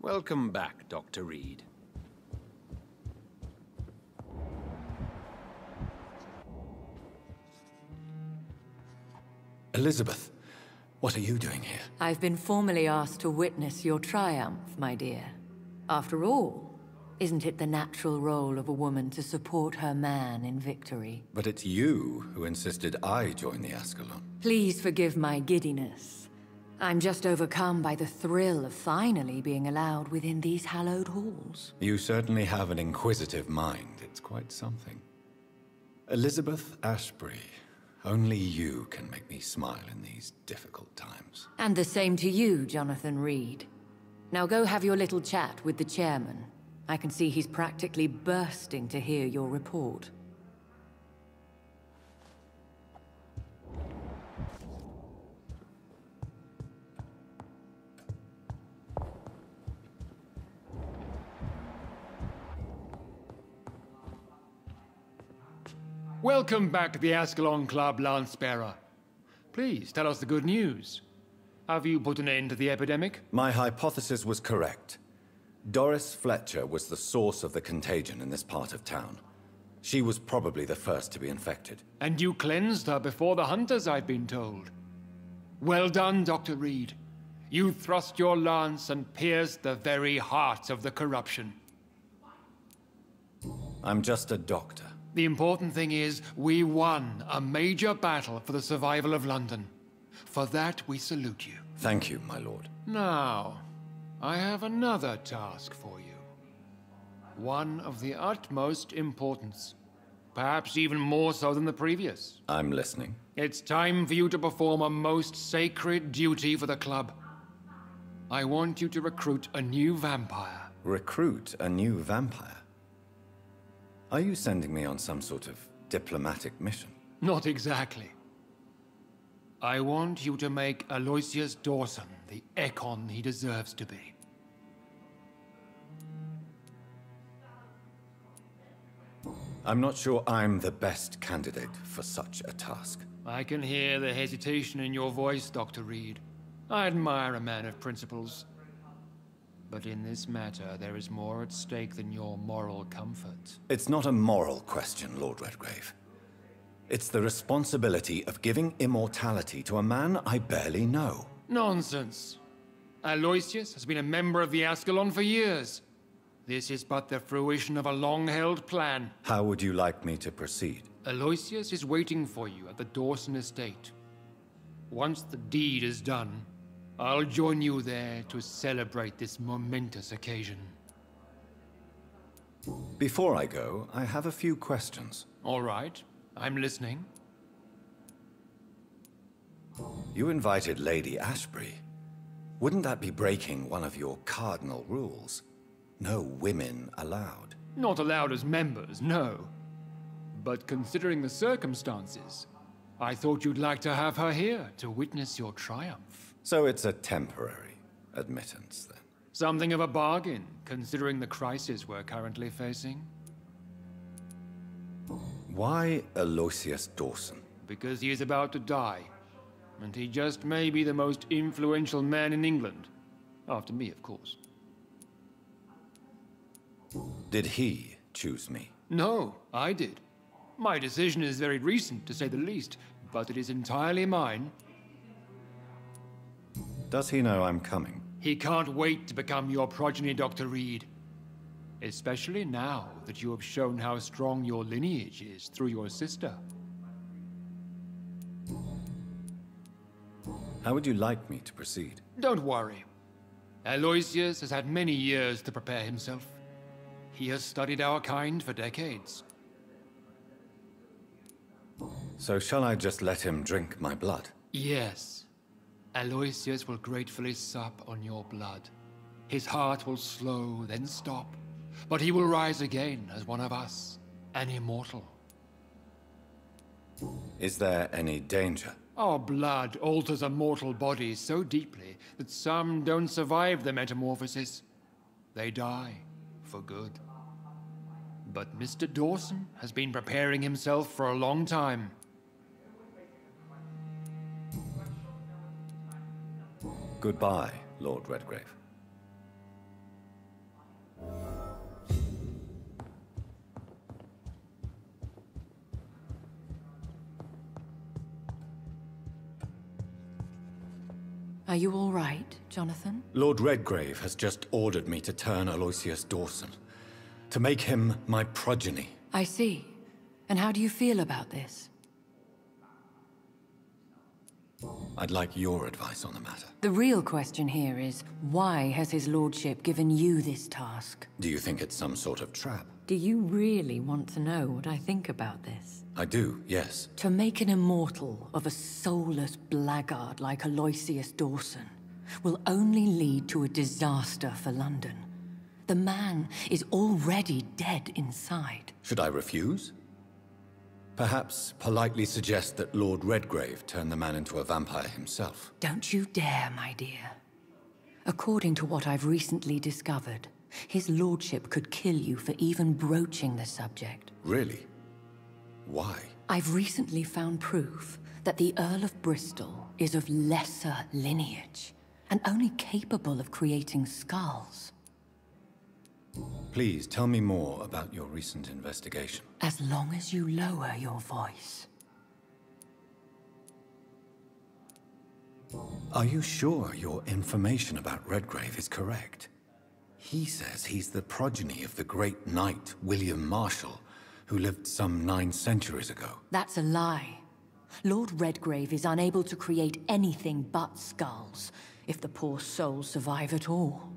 Welcome back, Dr. Reed. Elizabeth, what are you doing here? I've been formally asked to witness your triumph, my dear. After all, isn't it the natural role of a woman to support her man in victory? But it's you who insisted I join the Ascalon. Please forgive my giddiness. I'm just overcome by the thrill of finally being allowed within these hallowed halls. You certainly have an inquisitive mind. It's quite something. Elizabeth Ashbury, only you can make me smile in these difficult times. And the same to you, Jonathan Reed. Now go have your little chat with the chairman. I can see he's practically bursting to hear your report. Welcome back to the Ascalon Club, Lance-Bearer. Please, tell us the good news. Have you put an end to the epidemic? My hypothesis was correct. Doris Fletcher was the source of the contagion in this part of town. She was probably the first to be infected. And you cleansed her before the hunters, I've been told. Well done, Dr. Reed. You thrust your lance and pierced the very heart of the corruption. I'm just a doctor. The important thing is, we won a major battle for the survival of London. For that, we salute you. Thank you, my lord. Now, I have another task for you. One of the utmost importance. Perhaps even more so than the previous. I'm listening. It's time for you to perform a most sacred duty for the club. I want you to recruit a new vampire. Recruit a new vampire? Are you sending me on some sort of diplomatic mission? Not exactly. I want you to make Aloysius Dawson the Ekon he deserves to be. I'm not sure I'm the best candidate for such a task. I can hear the hesitation in your voice, Dr. Reed. I admire a man of principles. But in this matter, there is more at stake than your moral comfort. It's not a moral question, Lord Redgrave. It's the responsibility of giving immortality to a man I barely know. Nonsense. Aloysius has been a member of the Ascalon for years. This is but the fruition of a long-held plan. How would you like me to proceed? Aloysius is waiting for you at the Dawson estate. Once the deed is done, I'll join you there to celebrate this momentous occasion. Before I go, I have a few questions. All right, I'm listening. You invited Lady Ashbury. Wouldn't that be breaking one of your cardinal rules? No women allowed. Not allowed as members, no. But considering the circumstances, I thought you'd like to have her here to witness your triumph. So it's a temporary admittance, then? Something of a bargain, considering the crisis we're currently facing. Why Aloysius Dawson? Because he is about to die. And he just may be the most influential man in England. After me, of course. Did he choose me? No, I did. My decision is very recent, to say the least, but it is entirely mine. Does he know I'm coming? He can't wait to become your progeny, Dr. Reed. Especially now that you have shown how strong your lineage is through your sister. How would you like me to proceed? Don't worry. Aloysius has had many years to prepare himself. He has studied our kind for decades. So shall I just let him drink my blood? Yes. Aloysius will gratefully sup on your blood. His heart will slow, then stop. But he will rise again as one of us, an immortal. Is there any danger? Our blood alters a mortal body so deeply that some don't survive the metamorphosis. They die for good. But Mr. Dawson has been preparing himself for a long time. Goodbye, Lord Redgrave. Are you all right, Jonathan? Lord Redgrave has just ordered me to turn Aloysius Dawson, to make him my progeny. I see. And how do you feel about this? I'd like your advice on the matter. The real question here is, why has his lordship given you this task? Do you think it's some sort of trap? Do you really want to know what I think about this? I do, yes. To make an immortal of a soulless blackguard like Aloysius Dawson will only lead to a disaster for London. The man is already dead inside. Should I refuse? Perhaps politely suggest that Lord Redgrave turn the man into a vampire himself. Don't you dare, my dear. According to what I've recently discovered, his lordship could kill you for even broaching the subject. Really? Why? I've recently found proof that the Earl of Bristol is of lesser lineage, and only capable of creating skulls. Please tell me more about your recent investigation. As long as you lower your voice. Are you sure your information about Redgrave is correct? He says he's the progeny of the great knight William Marshall, who lived some 9 centuries ago. That's a lie. Lord Redgrave is unable to create anything but skulls, if the poor souls survive at all.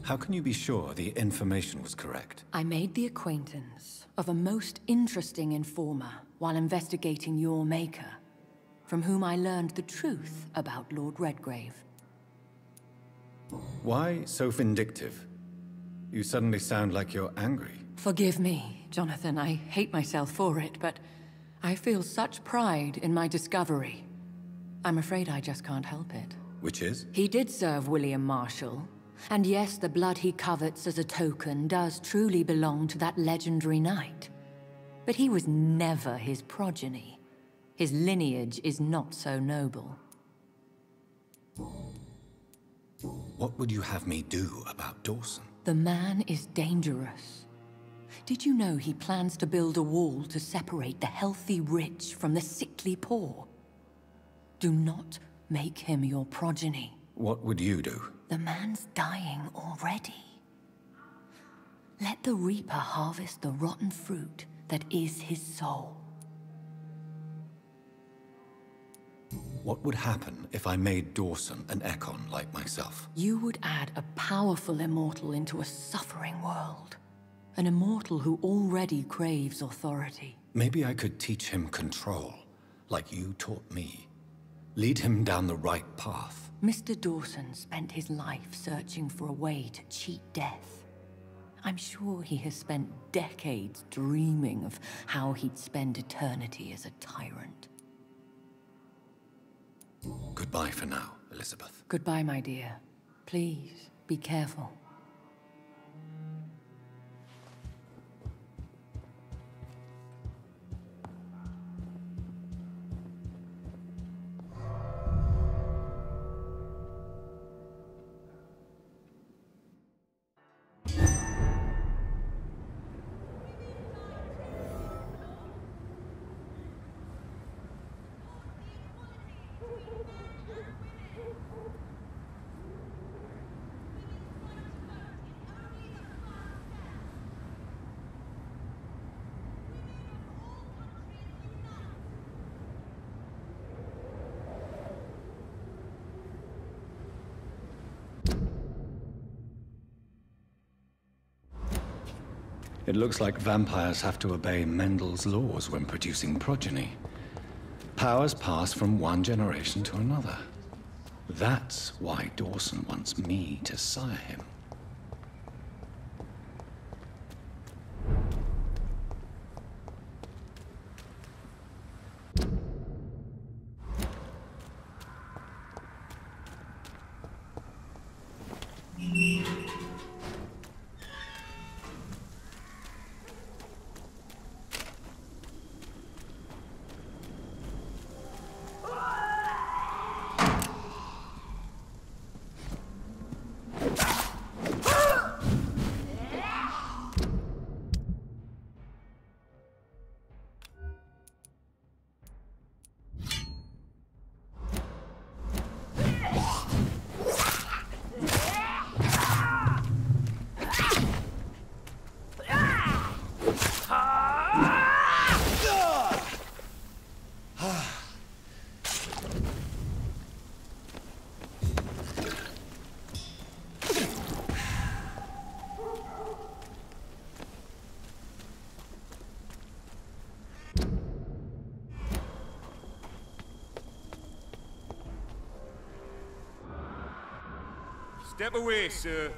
How can you be sure the information was correct? I made the acquaintance of a most interesting informer while investigating your maker, from whom I learned the truth about Lord Redgrave. Why so vindictive? You suddenly sound like you're angry. Forgive me, Jonathan. I hate myself for it, but I feel such pride in my discovery. I'm afraid I just can't help it. Which is? He did serve William Marshall. And yes, the blood he covets as a token does truly belong to that legendary knight. But he was never his progeny. His lineage is not so noble. What would you have me do about Dawson? The man is dangerous. Did you know he plans to build a wall to separate the healthy rich from the sickly poor? Do not make him your progeny. What would you do? The man's dying already. Let the Reaper harvest the rotten fruit that is his soul. What would happen if I made Dawson an Ekon like myself? You would add a powerful immortal into a suffering world. An immortal who already craves authority. Maybe I could teach him control, like you taught me. Lead him down the right path. Mr. Dawson spent his life searching for a way to cheat death. I'm sure he has spent decades dreaming of how he'd spend eternity as a tyrant. Goodbye for now, Elizabeth. Goodbye, my dear. Please, be careful. It looks like vampires have to obey Mendel's laws when producing progeny. Powers pass from one generation to another. That's why Dawson wants me to sire him. Step away, sir.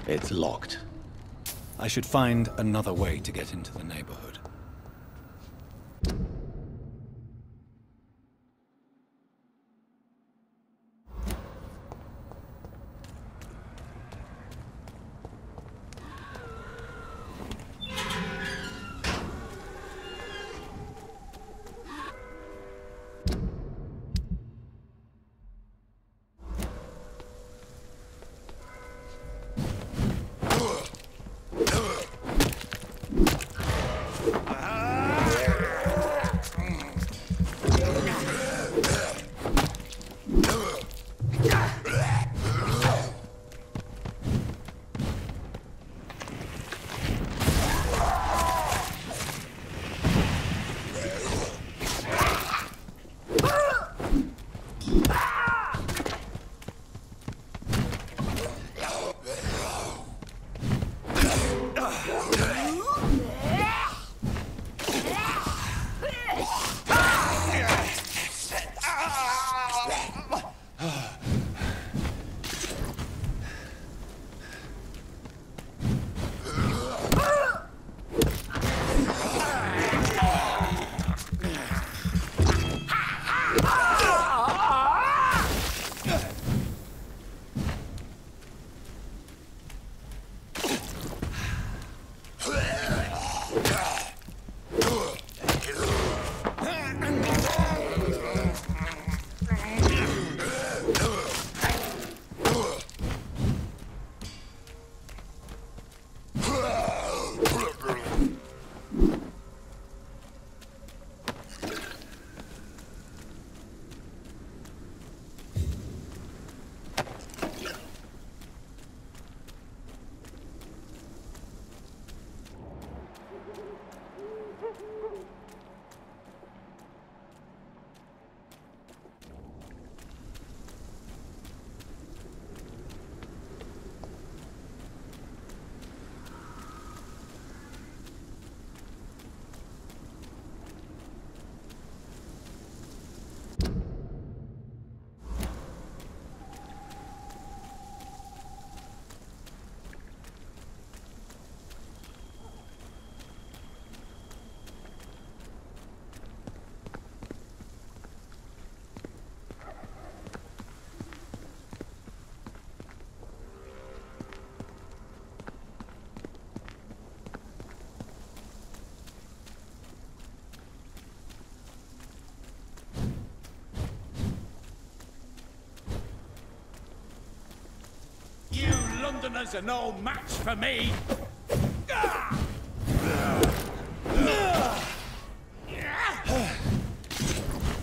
It's locked. I should find another way to get into the neighborhood. Londoners are no match for me.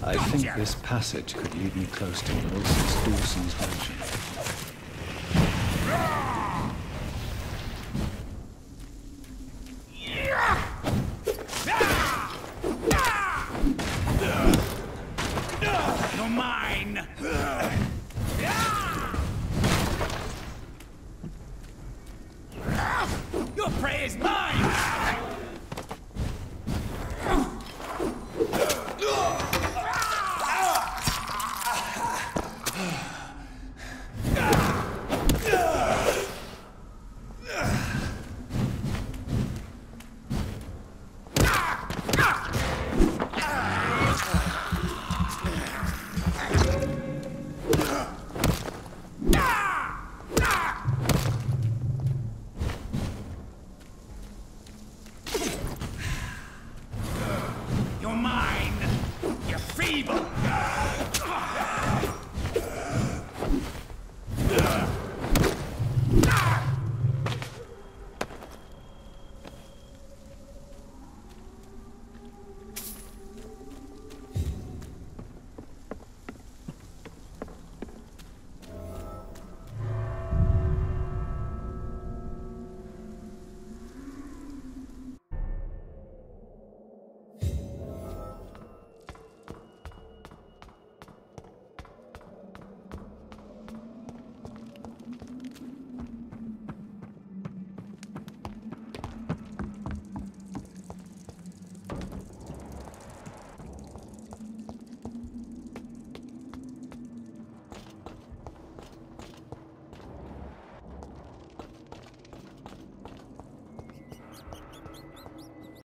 I think this passage could lead me close to Moses Dawson's version.